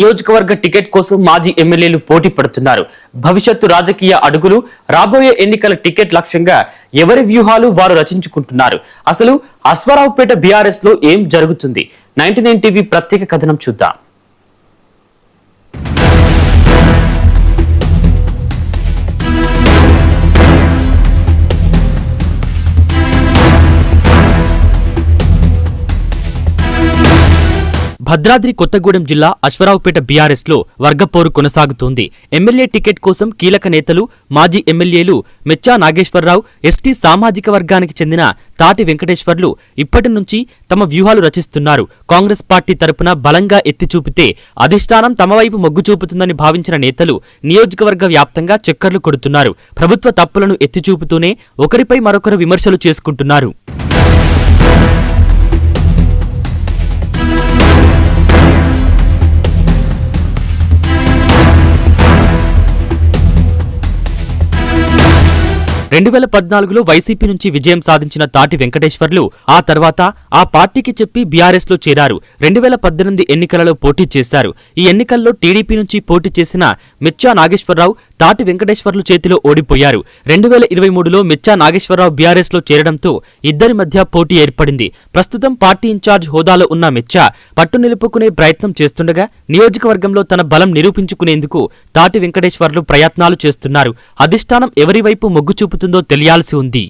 నియోజకవర్గ టికెట్ కోసం మాజీ ఎమ్మెల్యేలు పోటీ పడుతున్నారు. భవిష్యత్తు రాజకీయ అడుగులు, రాబోయే ఎన్నికల టికెట్ లక్ష్యంగా ఎవరి వ్యూహాలు వారు రచించుకుంటున్నారు. అసలు అశ్వారావుపేట బీఆర్ఎస్ లో ఏం జరుగుతుంది? 99 టీవీ ప్రత్యేక కథనం చూద్దాం. భద్రాద్రి కొత్తగూడెం జిల్లా అశ్వారావుపేట బీఆర్ఎస్ లో వర్గపోరు కొనసాగుతోంది. ఎమ్మెల్యే టికెట్ కోసం కీలక నేతలు, మాజీ ఎమ్మెల్యేలు మెచ్చా నాగేశ్వరరావు, ఎస్టీ సామాజిక వర్గానికి చెందిన తాటి వెంకటేశ్వర్లు ఇప్పటి నుంచి తమ వ్యూహాలు రచిస్తున్నారు. కాంగ్రెస్ పార్టీ తరపున బలంగా ఎత్తి చూపితే అధిష్టానం తమ వైపు మొగ్గు చూపుతుందని భావించిన నేతలు నియోజకవర్గ వ్యాప్తంగా చక్కర్లు కొడుతున్నారు. ప్రభుత్వ తప్పులను ఎత్తి చూపుతూనే ఒకరిపై మరొకరు విమర్శలు చేసుకుంటున్నారు. వైసీపీ నుంచి విజయం సాధించిన తాటి వెంకటేశ్వర్లు ఆ తర్వాత ఆ పార్టీకి చెప్పి బీఆర్ఎస్ లో చేరారు. 2018 ఎన్నికలలో పోటీ చేశారు. ఈ ఎన్నికల్లో టీడీపీ నుంచి పోటీ చేసిన మెచ్చా నాగేశ్వరరావు, తాటి వెంకటేశ్వర్లు చేతిలో ఓడిపోయారు. 2023లో మెచ్చా నాగేశ్వరరావు బీఆర్ఎస్ లో చేరడంతో ఇద్దరి మధ్య పోటీ ఏర్పడింది. ప్రస్తుతం పార్టీ ఇన్ఛార్జ్ హోదాలో ఉన్న మెచ్చా పట్టు నిలుపుకునే ప్రయత్నం చేస్తుండగా నియోజకవర్గంలో తన బలం నిరూపించుకునేందుకు తాటి వెంకటేశ్వర్లు ప్రయత్నాలు చేస్తున్నారు. అధిష్టానం ఎవరి వైపు మొగ్గు చూపుతుందో తెలియాల్సి ఉంది.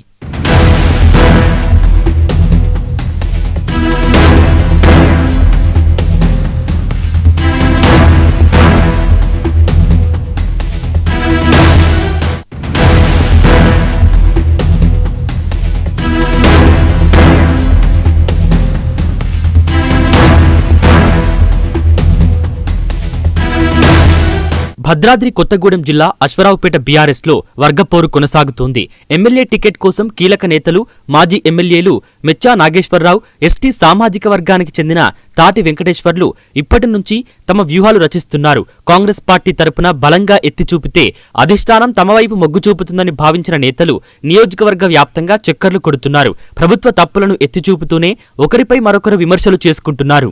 భద్రాద్రి కొత్తగూడెం జిల్లా అశ్వారావుపేట బీఆర్ఎస్ లో వర్గపోరు కొనసాగుతోంది. ఎమ్మెల్యే టికెట్ కోసం కీలక నేతలు, మాజీ ఎమ్మెల్యేలు మెచ్చా నాగేశ్వరరావు, ఎస్టీ సామాజిక వర్గానికి చెందిన తాటి వెంకటేశ్వర్లు ఇప్పటి నుంచి తమ వ్యూహాలు రచిస్తున్నారు. కాంగ్రెస్ పార్టీ తరపున బలంగా ఎత్తి చూపితే అధిష్టానం తమ వైపు మొగ్గు చూపుతుందని భావించిన నేతలు నియోజకవర్గ వ్యాప్తంగా చక్కర్లు కొడుతున్నారు. ప్రభుత్వ తప్పులను ఎత్తి చూపుతూనే ఒకరిపై మరొకరు విమర్శలు చేసుకుంటున్నారు.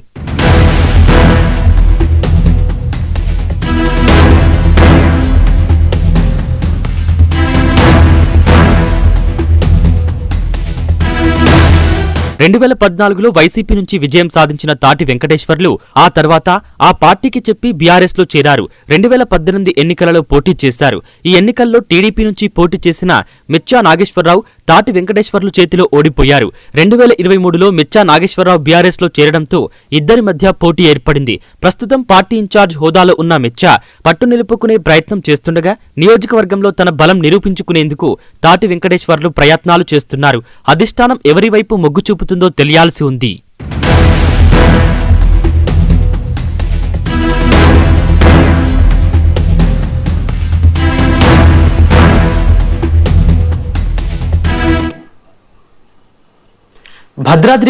వైసీపీ నుంచి విజయం సాధించిన తాటి వెంకటేశ్వర్లు ఆ తర్వాత ఆ పార్టీకి చెప్పి బీఆర్ఎస్ లో చేరారు. 2018 ఎన్నికలలో పోటీ చేశారు. ఈ ఎన్నికల్లో టీడీపీ నుంచి పోటీ చేసిన మెచ్చా నాగేశ్వరరావు, తాటి వెంకటేశ్వర్లు చేతిలో ఓడిపోయారు. 2023లో మెచ్చా నాగేశ్వరరావు బీఆర్ఎస్ లో చేరడంతో ఇద్దరి మధ్య పోటీ ఏర్పడింది. ప్రస్తుతం పార్టీ ఇన్ఛార్జ్ హోదాలో ఉన్న మెచ్చా పట్టు నిలుపుకునే ప్రయత్నం చేస్తుండగా నియోజకవర్గంలో తన బలం నిరూపించుకునేందుకు తాటి వెంకటేశ్వర్లు ప్రయత్నాలు చేస్తున్నారు. అధిష్టానం ఎవరి వైపు మొగ్గు చూపుతుందో తెలియాల్సి ఉంది. భద్రాద్రి